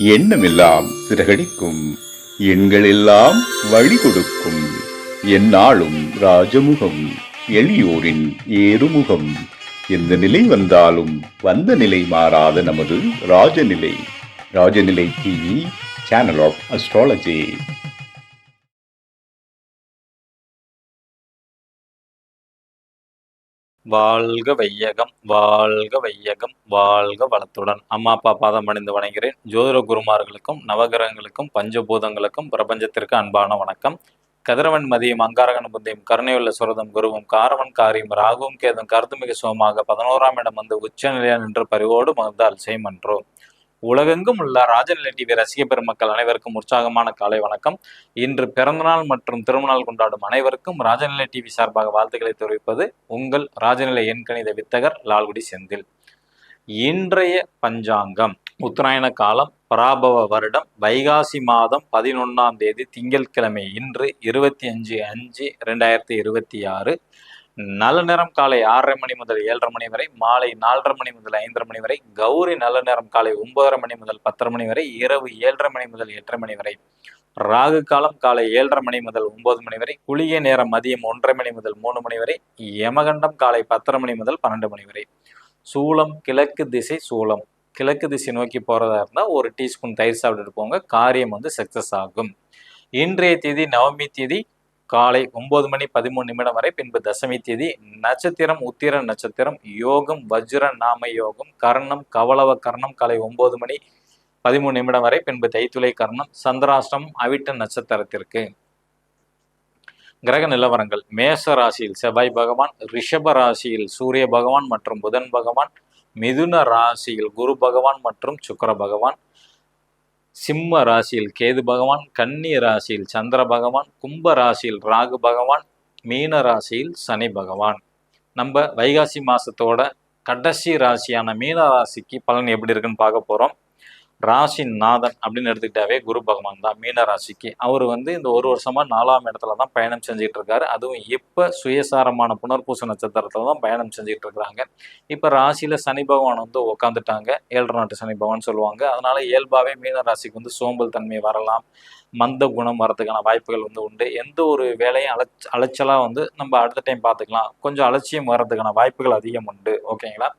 எண்ணமெல்லாம் சிறகடிக்கும், எண்களெல்லாம் வழி கொடுக்கும், எந்நாளும் ராஜமுகம், எளியோரின் ஏறுமுகம். எந்த நிலை வந்தாலும் வந்த நிலை மாறாத நமது Rajanilai. Rajanilai TV, channel of astrology. வாழ்க வையகம், வாழ்க வையகம், வாழ்க வளத்துடன். அம்மா அப்பா பாதம் பணிந்து வணங்குகிறேன். ஜோதிட குருமார்களுக்கும் நவகிரகங்களுக்கும் பஞ்சபூதங்களுக்கும் பிரபஞ்சத்திற்கு அன்பான வணக்கம். கதிரவன் மதியம் அங்காரகன் புந்தியும் கருணையுள்ள சுரதம் குருவும் காரவன் காரியம் ராகுவும் கேதும் கருத்துமிகு சோமாக 11ஆம் இடம் வந்து உச்ச நிலையா நின்று பரிவோடு மகிழ்ந்தால் செய்மன்றோம். உலகெங்கும் உள்ள ராஜநிலை டிவி ரசிக பெருமக்கள் அனைவருக்கும் உற்சாகமான காலை வணக்கம். இன்று பிறந்தநாள் மற்றும் திருமணநாள் கொண்டாடும் அனைவருக்கும் ராஜநிலை டிவி சார்பாக வாழ்த்துக்களை தெரிவிப்பது உங்கள் ராஜநிலை எண்கணித வித்தகர் லால்குடி செந்தில். இன்றைய பஞ்சாங்கம் உத்தராயண காலம் பராபவ வருடம் வைகாசி மாதம் 11ஆம் தேதி திங்கட்கிழமை. இன்று 25/5/2026. நல்ல நேரம் காலை 6:30 மணி முதல் 7:30 மணி வரை, மாலை 4:30 மணி முதல் 5:30 மணி வரை, கௌரி நல்ல நேரம் காலை 9:30 மணி முதல் 10:30 மணி வரை, இரவு 7:30 மணி முதல் 8:30 மணி வரை, ராகு காலம் காலை 7:30 மணி முதல் 9 மணி வரை, குளிகை நேரம் மதியம் 1:30 மணி முதல் 3 மணி வரை, யமகண்டம் காலை 10:30 மணி முதல் 12 மணி வரை. சூலம் கிழக்கு திசை. சூலம் கிழக்கு திசை நோக்கி போறதா இருந்தால் ஒரு டீஸ்பூன் தயிர் சாப்பிட்டுட்டு போங்க, காரியம் சக்சஸ் ஆகும். இன்றைய தேதி நவமி தேதி காலை 9 மணி 13 நிமிடம் வரை. பின்பு தசமி தேதி. நட்சத்திரம் உத்திர நட்சத்திரம். யோகம் வஜ்ர நாம யோகம். கர்ணம் கவளவ கர்ணம் காலை 9 மணி 13 நிமிடம் வரை. பின்பு தைத்துளை கர்ணம். சந்திராஷ்டம் அவிட்ட நட்சத்திரத்திற்கு. கிரக நிலவரங்கள்: மேஷ ராசியில் செவ்வாய் பகவான், ரிஷப ராசியில் சூரிய பகவான் மற்றும் புதன் பகவான், மிதுன ராசியில் குரு பகவான் மற்றும் சுக்கிர பகவான், சிம்ம ராசியில் கேது பகவான், கன்னி ராசியில் சந்திர பகவான், கும்ப ராசியில் ராகு பகவான், மீன ராசியில் சனி பகவான். நம்ம வைகாசி மாசத்தோட கடைசி ராசியான மீன ராசிக்கு பலன் எப்படி இருக்குன்னு பார்க்க போறோம். ராசி நாதன் அப்படின்னு எடுத்துக்கிட்டாவே குரு பகவான் தான் மீன ராசிக்கு. அவர் இந்த ஒரு வருஷமா 4ஆம் இடத்துல தான் பயணம் செஞ்சுட்டு இருக்காரு. அதுவும் இப்ப சுயசாரமான புனர்பூச நட்சத்திரத்துல தான் பயணம் செஞ்சுட்டு இருக்கிறாங்க. இப்ப ராசியில சனி பகவான் உட்காந்துட்டாங்க. 7 நாட்டு சனி பகவான் சொல்லுவாங்க. அதனால இயல்பாவே மீன ராசிக்கு சோம்பல் தன்மை வரலாம், மந்த குணம் வரதுக்கான வாய்ப்புகள் உண்டு. எந்த ஒரு வேலையும் அலைச்சலா நம்ம அடுத்த டைம் பார்த்துக்கலாம், கொஞ்சம் அலட்சியம் வர்றதுக்கான வாய்ப்புகள் அதிகம் உண்டு. ஓகேங்களா?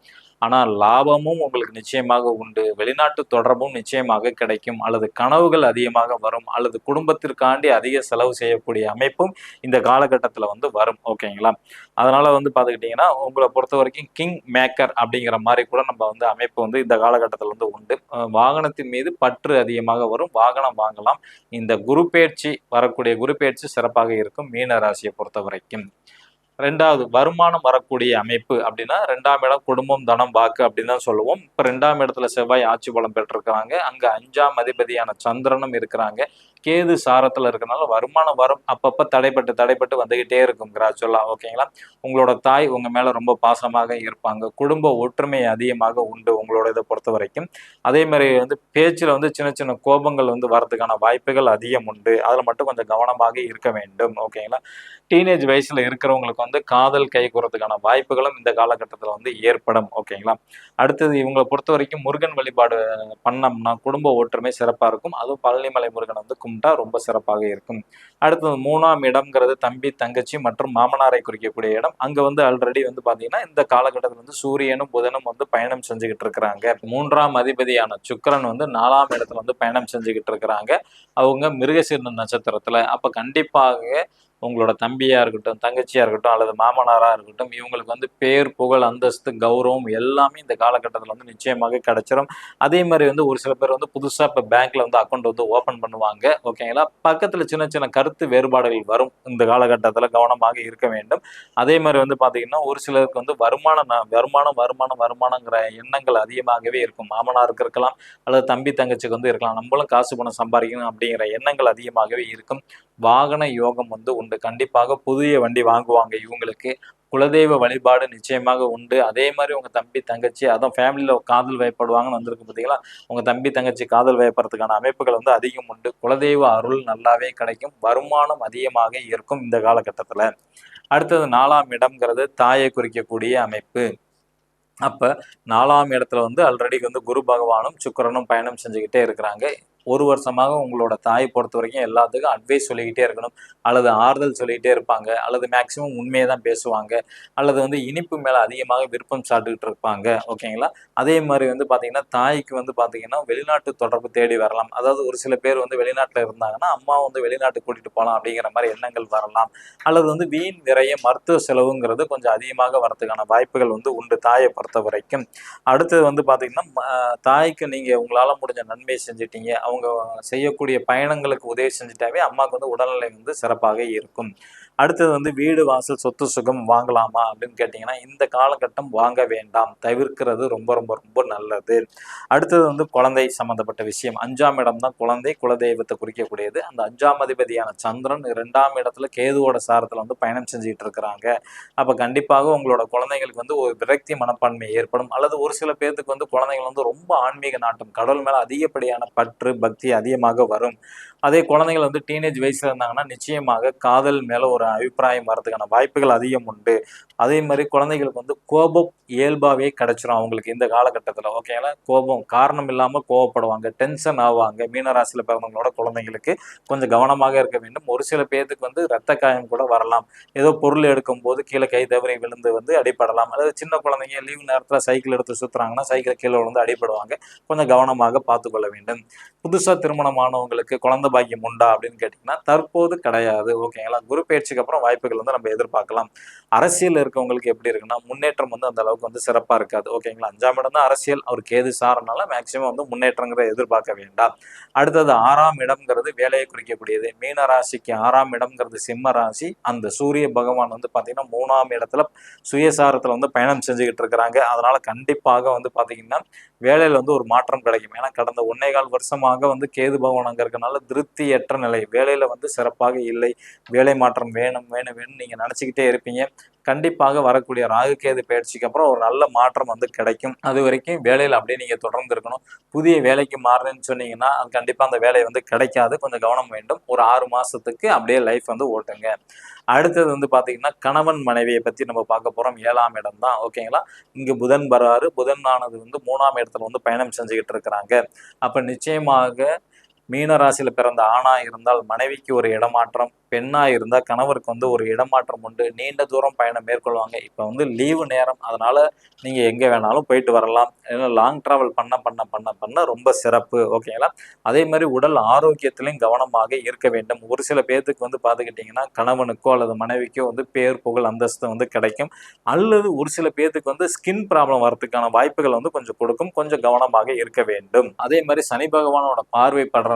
ஆனால் லாபமும் உங்களுக்கு நிச்சயமாக உண்டு. வெளிநாட்டு தொடர்பும் நிச்சயமாக கிடைக்கும், அல்லது கனவுகள் அதிகமாக வரும், அல்லது குடும்பத்திற்காண்டி அதிக செலவு செய்யக்கூடிய அமைப்பும் இந்த காலகட்டத்தில் வரும். ஓகேங்களா? அதனால பார்த்துக்கிட்டிங்கன்னா உங்களை பொறுத்த வரைக்கும் கிங் மேக்கர் அப்படிங்கிற மாதிரி கூட நம்ம அமைப்பு இந்த காலகட்டத்தில் உண்டு. வாகனத்தின் மீது பற்று அதிகமாக வரும், வாகனம் வாங்கலாம். இந்த குரு பெயர்ச்சி வரக்கூடிய குரு பெயர்ச்சி சிறப்பாக இருக்கும் மீன ராசியை பொறுத்த வரைக்கும். 2வது வருமானம் வரக்கூடிய அமைப்பு அப்படின்னா 2ஆம் இடம் குடும்பம் தனம் வாக்கு அப்படின்னு தான் சொல்லுவோம். இப்போ 2ஆம் இடத்துல செவ்வாய் ஆட்சி பலம் பெற்றிருக்கிறாங்க. அங்க 5ஆம் அதிபதியான சந்திரனும் இருக்கிறாங்க. கேது சாரத்துல இருக்கிறனால வருமானம் வரும், அப்பப்ப தடைப்பட்டு வந்துகிட்டே இருக்கும் கிராஜுவலா. ஓகேங்களா? உங்களோட தாய் உங்க மேல ரொம்ப பாசமாக இருப்பாங்க. குடும்ப ஒற்றுமை அதிகமாக உண்டு உங்களோட இதை பொறுத்த வரைக்கும். அதே மாதிரி பேச்சுல சின்ன சின்ன கோபங்கள் வரதுக்கான வாய்ப்புகள் அதிகம் உண்டு. அதுல மட்டும் கொஞ்சம் கவனமாக இருக்க வேண்டும். ஓகேங்களா? டீனேஜ் வயசுல இருக்கிறவங்களுக்கு காதல் கை கூறதுக்கான வாய்ப்புகளும் இந்த காலகட்டத்தில் ஏற்படும். ஓகேங்களா? அடுத்தது இவங்களை பொறுத்த வரைக்கும் முருகன் வழிபாடு பண்ணோம்னா குடும்ப ஒற்றுமை சிறப்பா இருக்கும். அதுவும் பழனிமலை முருகன் கும்பிட்டா ரொம்ப சிறப்பாக இருக்கும். அடுத்தது 3ஆம் இடம்ங்கிறது தம்பி தங்கச்சி மற்றும் மாமனாரை குறிக்கக்கூடிய இடம். அங்க ஆல்ரெடி பாத்தீங்கன்னா இந்த காலகட்டத்தில் சூரியனும் புதனும் பயணம் செஞ்சுக்கிட்டு இருக்கிறாங்க. 3ஆம் அதிபதியான சுக்கிரன் 4ஆம் இடத்துல பயணம் செஞ்சுக்கிட்டு இருக்கிறாங்க. அவங்க மிருகசீர்ண நட்சத்திரத்துல. அப்ப கண்டிப்பாக உங்களோட தம்பியா இருக்கட்டும், தங்கச்சியா இருக்கட்டும், அல்லது மாமனாரா இருக்கட்டும், இவங்களுக்கு பேர் புகழ் அந்தஸ்து கௌரவம் எல்லாமே இந்த காலகட்டத்தில் நிச்சயமாக கிடைச்சிடும். அதே மாதிரி ஒரு சில பேர் புதுசா இப்போ பேங்க்ல அக்கௌண்ட் ஓபன் பண்ணுவாங்க. ஓகேங்களா? பக்கத்துல சின்ன சின்ன கருத்து வேறுபாடுகள் வரும். இந்த காலகட்டத்தில் கவனமாக இருக்க வேண்டும். அதே மாதிரி பாத்தீங்கன்னா ஒரு சிலருக்கு வருமானங்கிற எண்ணங்கள் அதிகமாகவே இருக்கும். மாமனாருக்கு இருக்கலாம், அல்லது தம்பி தங்கச்சிக்கு இருக்கலாம். நம்மளும் காசு பணம் சம்பாதிக்கணும் அப்படிங்கிற எண்ணங்கள் அதிகமாகவே இருக்கும். வாகன யோகம் உண்டு. கண்டிப்பாக புதிய வண்டி வாங்குவாங்க இவங்களுக்கு. குலதெய்வ வழிபாடு நிச்சயமாக உண்டு. அதே மாதிரி உங்க தம்பி தங்கச்சி அதான் ஃபேமிலியில காதல் வயப்படுவாங்கன்னு வந்திருக்கு பார்த்தீங்களா? உங்க தம்பி தங்கச்சி காதல் வயப்படுறதுக்கான அமைப்புகள் அதிகம் உண்டு. குலதெய்வ அருள் நல்லாவே கிடைக்கும். வருமானம் அதிகமாக இருக்கும் இந்த காலகட்டத்துல. அடுத்தது 4ஆம் இடம்ங்கிறது தாயை குறிக்கக்கூடிய அமைப்பு. அப்ப 4ஆம் இடத்துல வந்து ஆல்ரெடி வந்து குரு பகவானும் சுக்கிரனும் பயணம் செஞ்சுக்கிட்டே இருக்கிறாங்க. ஒரு வருஷமாக உங்களோட தாயை பொறுத்த வரைக்கும் எல்லாத்துக்கும் அட்வைஸ் சொல்லிக்கிட்டே இருக்கணும், அல்லது ஆறுதல் சொல்லிக்கிட்டே இருப்பாங்க, அல்லது மேக்சிமம் உண்மையை தான் பேசுவாங்க, அல்லது வந்து இனிப்பு மேல அதிகமாக விருப்பம் சாட்டுக்கிட்டு இருப்பாங்க. ஓகேங்களா? அதே மாதிரி வந்து பார்த்தீங்கன்னா, தாய்க்கு வந்து பார்த்தீங்கன்னா வெளிநாட்டு தொடர்பு தேடி வரலாம். அதாவது ஒரு சில பேர் வந்து வெளிநாட்டுல இருந்தாங்கன்னா, அம்மாவ வந்து வெளிநாட்டுக்கு கூட்டிட்டு போலாம் அப்படிங்கிற மாரி எண்ணங்கள் வரலாம். அல்லது வந்து வீண் விரயம், மருத்துவ செலவுங்கிறது கொஞ்சம் அதிகமாக வரதுக்கான வாய்ப்புகள் வந்து உண்டு தாயை பொறுத்தவரைக்கும். அடுத்தது வந்து பார்த்தீங்கன்னா, தாய்க்கு நீங்க உங்களால முடிஞ்ச நன்மை செஞ்சுட்டீங்க. அவங்க செய்யக்கூடிய பயணங்களுக்கு உதவி செஞ்சுட்டாவே அம்மாவுக்கு வந்து உடல்நிலை வந்து சிறப்பாக இருக்கும். அடுத்தது வந்து வீடு, வாசல், சொத்து, சுகம் வாங்கலாமா அப்படின்னு கேட்டீங்கன்னா, இந்த காலகட்டம் வாங்க வேண்டாம். தவிர்க்கிறது ரொம்ப ரொம்ப ரொம்ப நல்லது. அடுத்தது வந்து குழந்தை சம்மந்தப்பட்ட விஷயம். 5ஆம் இடம் தான் குழந்தை, குலதெய்வத்தை குறிக்கக்கூடியது. அந்த 5ஆம் அதிபதியான சந்திரன் 2ஆம் இடத்துல கேதுவோட சாரத்துல வந்து பயணம் செஞ்சுட்டு இருக்கிறாங்க. அப்ப கண்டிப்பாக உங்களோட குழந்தைங்களுக்கு வந்து ஒரு விரக்தி மனப்பான்மை ஏற்படும். அல்லது ஒரு சில பேர்த்துக்கு வந்து குழந்தைகள் வந்து ரொம்ப ஆன்மீக நாட்டம், கடவுள் மேல அதிகப்படியான பற்று, பக்தி அதிகமாக வரும். அதே குழந்தைகள் வந்து டீனேஜ் வயசுல இருந்தாங்கன்னா, நிச்சயமாக காதல் மேல ஒரு அபிப்பிராயம் வரதுக்கான வாய்ப்புகள் அதிகம் உண்டு. அதே மாரி குழந்தைகளுக்கு வந்து கோபம் இயல்பாவே கிடைச்சிரும் அவங்களுக்கு இந்த காலகட்டத்துல. ஓகேங்களா? கோபம் காரணம் இல்லாம கோவப்படுவாங்க, டென்ஷன் ஆவாங்க. மீன ராசியில பிறந்தவங்களோட குழந்தைங்களுக்கு கொஞ்சம் கவனமாக இருக்க வேண்டும். ஒரு சில பேத்துக்கு வந்து இரத்த காயம் கூட வரலாம். ஏதோ பொருள் எடுக்கும்போது கீழ கை தவறி விழுந்து வந்து அடிபடலாம். அதாவது சின்ன குழந்தைங்க லீவு நேரத்துல சைக்கிள் எடுத்து சுத்துறாங்கன்னா, சைக்கிள் கீழ விழுந்து அடிபடுவாங்க. கொஞ்சம் கவனமாக பார்த்துக்கொள்ள வேண்டும். புதுசா திருமணமானவங்களுக்கு குழந்தை பாக்கியம் உண்டா அப்படின்னு கேட்டீங்கன்னா, தற்போது கிடையாது. ஓகேங்களா? குரு பெயர்ச்சிக்கு அப்புறம் வாய்ப்புகள் வந்து நம்ம எதிர்பார்க்கலாம். அரசியல்ல இருக்கவங்களுக்கு எப்படி இருக்குன்னா, முன்னேற்றம் வந்து அந்த அளவுக்கு வந்து சிறப்பா இருக்காது. ஓகேங்களா? 5ஆம் இடம் தான் அரசியல். அவர் கேது சாரனால மேக்ஸிமம் வந்து முன்னேற்றங்கிறத எதிர்பார்க்க வேண்டாம். அடுத்தது 6ஆம் இடம்ங்கிறது வேலையை குறிக்கக்கூடியது. மீன ராசிக்கு 6ஆம் இடம்ங்கிறது சிம்ம ராசி. அந்த சூரிய பகவான் வந்து பார்த்தீங்கன்னா, 3ஆம் இடத்துல சுயசாரத்துல வந்து பயணம் செஞ்சுகிட்டு இருக்கிறாங்க. அதனால கண்டிப்பாக வந்து பார்த்தீங்கன்னா, வேலையில வந்து ஒரு மாற்றம் கிடைக்கும். ஏன்னா கடந்த 1 1/4 வருஷமாக வந்து கேது பகவான் அங்க இருக்கனால திருப்தியற்ற நிலை. வேலையில வந்து சிறப்பாக இல்லை. வேலை மாற்றம் வேணும், வேணும், வேணும்னு நீங்க நினைச்சுக்கிட்டே இருப்பீங்க. கண்டிப்பாக வரக்கூடிய ராகு கேது பெயர்ச்சிக்கு அப்புறம் ஒரு நல்ல மாற்றம் வந்து கிடைக்கும். அதுவரைக்கும் வேலையில அப்படியே நீங்க தொடர்ந்து இருக்கணும். புதிய வேலைக்கு மாறுறேன்னு சொன்னீங்கன்னா, அது கண்டிப்பா அந்த வேலை வந்து கிடைக்காது. கொஞ்சம் கவனம் வேண்டும். ஒரு 6 மாசத்துக்கு அப்படியே லைஃப் வந்து ஓட்டுங்க. அடுத்தது வந்து பார்த்தீங்கன்னா, கணவன் மனைவியை பத்தி நம்ம பார்க்க போறோம். 7ஆம் இடம் தான். ஓகேங்களா? இங்க புதன் வராரு. புதன் ஆனது வந்து 3ஆம் இடத்துல வந்து பயணம் செஞ்சுகிட்டு இருக்கிறாங்க. அப்ப நிச்சயமாக மீன ராசியில பிறந்த ஆணா இருந்தால் மனைவிக்கு ஒரு இடமாற்றம், பெண்ணா இருந்தா கணவருக்கு வந்து ஒரு இடமாற்றம் உண்டு. நீண்ட தூரம் பயணம் மேற்கொள்வாங்க. இப்ப வந்து லீவு நேரம். அதனால நீங்க எங்க வேணாலும் போயிட்டு வரலாம். ஏன்னா லாங் டிராவல் பண்ண ரொம்ப சிறப்பு. ஓகேங்களா? அதே மாரி உடல் ஆரோக்கியத்திலயும் கவனமாக இருக்க வேண்டும். ஒரு சில பேத்துக்கு வந்து பார்த்துக்கிட்டீங்கன்னா, கணவனுக்கோ அல்லது மனைவிக்கோ வந்து பேர், புகழ், அந்தஸ்து வந்து கிடைக்கும். அல்லது ஒரு சில பேத்துக்கு வந்து ஸ்கின் ப்ராப்ளம் வரதுக்கான வாய்ப்புகள் வந்து கொஞ்சம் கொடுக்கும். கொஞ்சம் கவனமாக இருக்க வேண்டும். அதே மாரி சனி பகவானோட பார்வை படுறனால,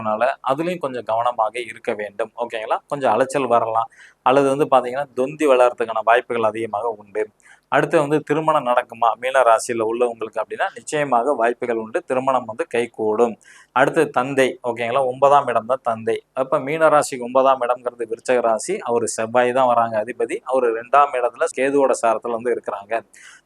அதுலயும் கொஞ்சம் கவனமாக இருக்க வேண்டும். ஓகேங்களா? கொஞ்சம் அலைச்சல் வரலாம். அல்லது வந்து பார்த்தீங்கன்னா, தொந்தி வளர்றதுக்கான வாய்ப்புகள் அதிகமாக உண்டு. அடுத்து வந்து திருமணம் நடக்குமா? மீன ராசியில உள்ளவங்களுக்கு அப்படின்னா, நிச்சயமாக வாய்ப்புகள் உண்டு. திருமணம் வந்து கைகூடும். அடுத்து தந்தை. ஓகேங்களா? 9ஆம் இடம் தான் தந்தை. அப்ப மீன ராசிக்கு 9ஆம் இடம்ங்கிறது விருச்சக ராசி. அவரு செவ்வாய் தான் வராங்க அதிபதி. அவரு 2ஆம் இடத்துல கேதுவோட சாரத்துல வந்து இருக்கிறாங்க.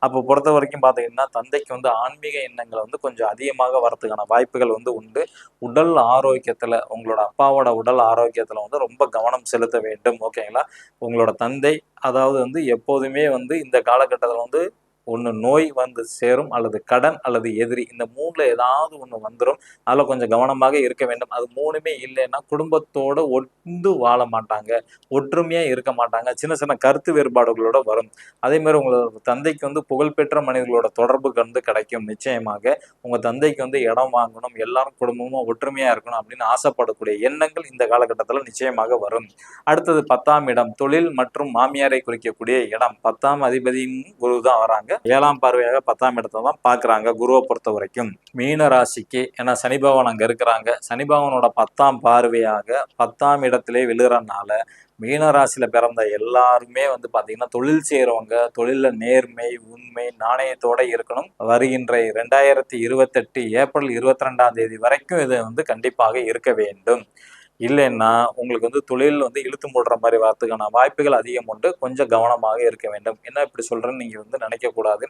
அப்போ பொறுத்தவரைக்கும் பார்த்தீங்கன்னா, தந்தைக்கு வந்து ஆன்மீக எண்ணங்கள் வந்து கொஞ்சம் அதிகமாக வரதுக்கான வாய்ப்புகள் வந்து உண்டு. உடல் ஆரோக்கியத்துல, உங்களோட அப்பாவோட உடல் ஆரோக்கியத்துல வந்து ரொம்ப கவனம் செலுத்த வேண்டும். ஓகேங்களா? உங்களோட தந்தை அதாவது வந்து எப்போதுமே வந்து இந்த காலகட்டத்துல வந்து ஒண்ணு நோய் வந்து சேரும், அல்லது கடன், அல்லது எதிரி. இந்த 3ல ஏதாவது ஒண்ணு வந்துரும். அதுல கொஞ்சம் கவனமாக இருக்க வேண்டும். அது 3மே இல்லைன்னா குடும்பத்தோட ஒன்று வாழ மாட்டாங்க. ஒற்றுமையா இருக்க மாட்டாங்க. சின்ன சின்ன கருத்து வேறுபாடுகளோட வரும். அதே மாரி உங்களோட தந்தைக்கு வந்து புகழ்பெற்ற மனிதர்களோட தொடர்பு வந்து கிடைக்கும் நிச்சயமாக. உங்க தந்தைக்கு வந்து இடம் வாங்கணும், எல்லாரும் குடும்பமா ஒற்றுமையா இருக்கணும் அப்படின்னு ஆசைப்படக்கூடிய எண்ணங்கள் இந்த காலகட்டத்துல நிச்சயமாக வரும். அடுத்தது 10ஆம் இடம் தொழில் மற்றும் மாமியாரை குறிக்கக்கூடிய இடம். 10ஆம் அதிபதியும் குரு தான் வராங்க. 7ஆம் பார்வையாக 10ஆம் இடத்தை தான் பார்க்குறாங்க குருவை பொறுத்த வரைக்கும். மீன ராசிக்கு ஏன்னா சனி பகவான் அங்க இருக்கிறாங்க. சனி பகவானோட 10ஆம் பார்வையாக 10ஆம் இடத்திலே விழுறனால மீன ராசியில பிறந்த எல்லாருமே வந்து பாத்தீங்கன்னா தொழில் செய்யறவங்க தொழில்ல நேர்மை, உண்மை, நாணயத்தோட இருக்கணும். வருகின்ற 2028 ஏப்ரல் 22ஆம் தேதி வரைக்கும் இது வந்து கண்டிப்பாக இருக்க வேண்டும். இல்லைன்னா உங்களுக்கு வந்து தொழில் வந்து இழுத்து மூடுற மாதிரி வரதுக்கான வாய்ப்புகள் அதிகம் உண்டு. கொஞ்சம் கவனமாக இருக்க வேண்டும். என்ன இப்படி சொல்றேன்னு நீங்க வந்து நினைக்கக்கூடாது.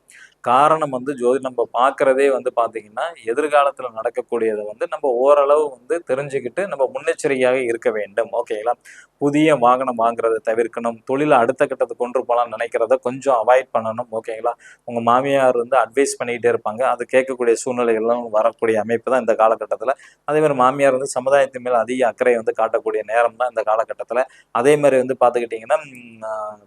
காரணம் வந்து நம்ம பார்க்கிறதே வந்து பார்த்தீங்கன்னா, எதிர்காலத்துல நடக்கக்கூடியத வந்து நம்ம ஓரளவு வந்து தெரிஞ்சுக்கிட்டு நம்ம முன்னெச்சரிக்கையாக இருக்க வேண்டும். ஓகேங்களா? புதிய வாகனம் வாங்குறத தவிர்க்கணும். தொழில அடுத்த கட்டத்துக்கு கொண்டு போலாம்னு நினைக்கிறத கொஞ்சம் அவாய்ட் பண்ணணும். ஓகேங்களா? உங்க மாமியார் வந்து அட்வைஸ் பண்ணிக்கிட்டே இருப்பாங்க. அது கேட்கக்கூடிய சூழ்நிலைகள்லாம் வரக்கூடிய அமைப்பு தான் இந்த காலகட்டத்துல. அதே மாதிரி மாமியார் வந்து சமுதாயத்தின் மேல் அதிக அக்கறை வந்து காட்டக்கூடிய நேரம் தான் இந்த காலகட்டத்துல. அதே மாதிரி வந்து பார்த்துக்கிட்டிங்கன்னா,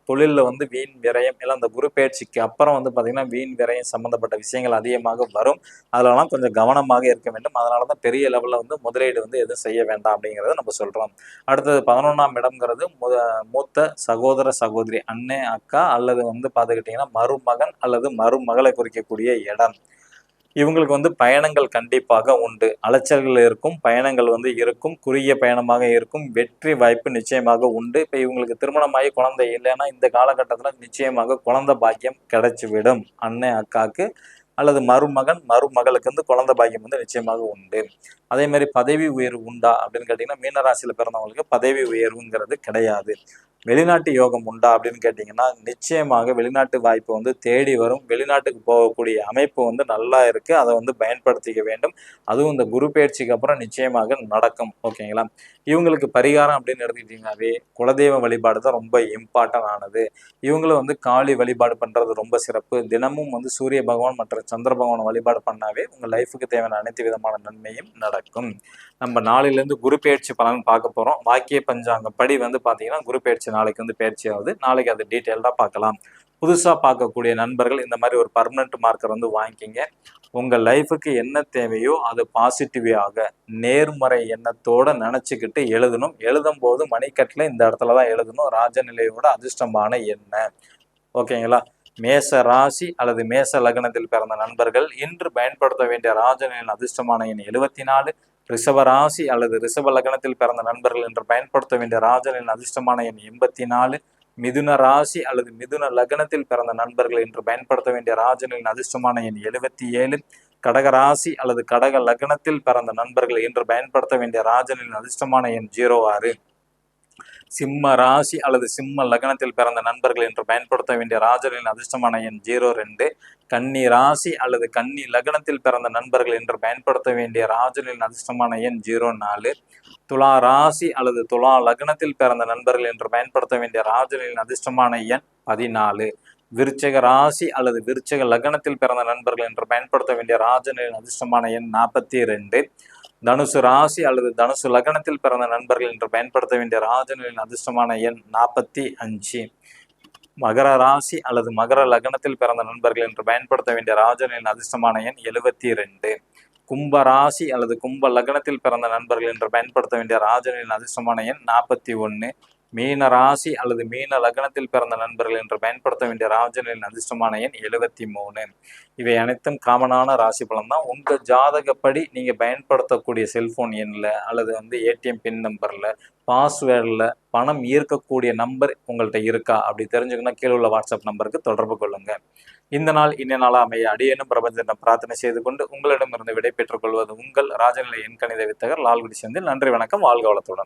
தொழில்ல வந்து வீண் விரயம் இல்ல அந்த குரு பெயர்ச்சிக்கு அப்புறம் வந்து பார்த்தீங்கன்னா, வீண் விரயம் சம்மந்தப்பட்ட விஷயங்கள் அதிகமாக வரும். அதுலலாம் கொஞ்சம் கவனமாக இருக்க வேண்டும். அதனால தான் பெரிய லெவல்ல வந்து முதலீடு வந்து எதுவும் செய்ய வேண்டாம் அப்படிங்கிறத நம்ம சொல்றோம். அடுத்தது 11ஆம் இடம்ங்கிறது மூத்த சகோதர, சகோதரி, அண்ணே, அக்கா அல்லது வந்து பார்த்துக்கிட்டிங்கன்னா, மருமகன் அல்லது மருமகளை குறிக்கக்கூடிய இடம். இவங்களுக்கு வந்து பயணங்கள் கண்டிப்பாக உண்டு. அலைச்சல்கள் இருக்கும், பயணங்கள் வந்து இருக்கும், குறுகிய பயணமாக இருக்கும், வெற்றி வாய்ப்பு நிச்சயமாக உண்டு. இப்ப இவங்களுக்கு திருமணமாகி குழந்தை இல்லைன்னா, இந்த காலகட்டத்துல நிச்சயமாக குழந்தை பாக்கியம் கிடைச்சுவிடும். அண்ணன், அக்காக்கு அல்லது மருமகன், மருமகளுக்கு வந்து குழந்தை பாக்கியம் வந்து நிச்சயமாக உண்டு. அதே மாதிரி பதவி உயர்வு உண்டா அப்படின்னு கேட்டீங்கன்னா, மீன ராசியில பிறந்தவங்களுக்கு பதவி உயர்வுங்கிறது கிடையாது. வெளிநாட்டு யோகம் உண்டா அப்படின்னு கேட்டீங்கன்னா, நிச்சயமாக வெளிநாட்டு வாய்ப்பு வந்து தேடி வரும். வெளிநாட்டுக்கு போகக்கூடிய அமைப்பு வந்து நல்லா இருக்கு. அதை வந்து பயன்படுத்திக்க வேண்டும். அதுவும் இந்த குரு பெயர்ச்சிக்கு அப்புறம் நிச்சயமாக நடக்கும். ஓகேங்களா? இவங்களுக்கு பரிகாரம் அப்படின்னு எடுத்துக்கிட்டீங்கன்னாவே, குலதெய்வ வழிபாடு தான் ரொம்ப இம்பார்ட்டன்ட் ஆனது. இவங்களும் வந்து காளி வழிபாடு பண்றது ரொம்ப சிறப்பு. தினமும் வந்து சூரிய பகவான் மற்றும் சந்திர பகவான் வழிபாடு பண்ணாவே உங்க லைஃபுக்கு தேவையான அனைத்து விதமான நன்மையும் நடக்கும். நம்ம நாளையிலேருந்து குரு பெயர்ச்சி பலன் பார்க்க போறோம். வாக்கிய பஞ்சாங்கம் படி வந்து பார்த்தீங்கன்னா, குரு பெயர்ச்சி நாளைக்கு வந்து பெயர்ச்சி ஆகுது. நாளைக்கு அது டீட்டெயில்டா பார்க்கலாம். புதுசா பார்க்கக்கூடிய நண்பர்கள் இந்த மாதிரி ஒரு பர்மனன்ட் மார்க்கர் வந்து வாங்கிக்கிங்க. உங்க லைஃபுக்கு என்ன தேவையோ அது பாசிட்டிவாக நேர்மறை எண்ணத்தோட நினைச்சுக்கிட்டு எழுதணும். எழுதும் போது மணிக்கட்டில் இந்த இடத்துல தான் எழுதணும். ராஜநிலையோட அதிர்ஷ்டமான எண்ணெய். ஓகேங்களா? மேச ராசி அல்லது மேச லக்னத்தில் பிறந்த நண்பர்கள் இன்று பயன்படுத்த வேண்டிய ராஜநிலையின் அதிர்ஷ்டமான எண் 74. ரிஷப ராசி அல்லது ரிஷப லக்னத்தில் பிறந்த நண்பர்கள் இன்று பயன்படுத்த வேண்டிய ராஜநிலையின் அதிர்ஷ்டமான எண் 84. மிதுன ராசி அல்லது மிதுன லக்னத்தில் பிறந்த நண்பர்கள் இன்று பயன்படுத்த வேண்டிய ராஜநிலையின் அதிர்ஷ்டமான எண் 77. கடக ராசி அல்லது கடக லக்னத்தில் பிறந்த நண்பர்கள் இன்று பயன்படுத்த வேண்டிய ராஜநிலையின் அதிர்ஷ்டமான எண் 06. சிம்ம ராசி அல்லது சிம்ம லக்னத்தில் பிறந்த நண்பர்கள் என்று பயன்படுத்த வேண்டிய ராஜர்களின் அதிர்ஷ்டமான எண் 02. கன்னி ராசி அல்லது கன்னி லக்னத்தில் பிறந்த நண்பர்கள் என்று பயன்படுத்த வேண்டிய ராஜர்களின் அதிர்ஷ்டமான எண் 04. துலா ராசி அல்லது துலா லக்னத்தில் பிறந்த நண்பர்கள் என்று பயன்படுத்த வேண்டிய ராஜர்களின் அதிர்ஷ்டமான எண் 14. விருச்சக ராசி அல்லது விருச்சக லக்னத்தில் பிறந்த நண்பர்கள் என்று பயன்படுத்த வேண்டிய ராஜனின் அதிர்ஷ்டமான எண் 42. தனுசு ராசி அல்லது தனுசு லக்னத்தில் பிறந்த நண்பர்கள் என்று பயன்படுத்த வேண்டிய ராஜனின் அதிர்ஷ்டமான எண் 45. மகர ராசி அல்லது மகர லக்னத்தில் பிறந்த நண்பர்கள் என்று பயன்படுத்த வேண்டிய ராஜனின் அதிர்ஷ்டமான எண் 72. கும்ப ராசி அல்லது கும்ப லக்னத்தில் பிறந்த நண்பர்கள் என்று பயன்படுத்த வேண்டிய ராஜனின் அதிர்ஷ்டமான எண் 41. மீன ராசி அல்லது மீன லக்னத்தில் பிறந்த நண்பர்கள் என்று பயன்படுத்த வேண்டிய ராஜனின் அதிர்ஷ்டமான எண் 73. இவை அனைத்தும் காமனான ராசி பலன் தான். உங்க ஜாதகப்படி நீங்க பயன்படுத்தக்கூடிய செல்போன் எண்ணில் அல்லது வந்து ஏடிஎம் பின் நம்பர்ல பாஸ்வேர்டில் பணம் ஈர்க்கக்கூடிய நம்பர் உங்கள்கிட்ட இருக்கா அப்படி தெரிஞ்சுக்கணும். கீழே உள்ள வாட்ஸ்அப் நம்பருக்கு தொடர்பு கொள்ளுங்க. இந்த நாள் இன்ன நாளா அமைய அடியேனும் பிரபஞ்சத்திடம் பிரார்த்தனை செய்து கொண்டு உங்களிடமிருந்து விடை பெற்றுக் கொள்வது உங்கள் ராஜநிலை எண்கணித வித்தகர் லால்குடி செந்தில். நன்றி, வணக்கம், வாழ்க வளத்துடன்.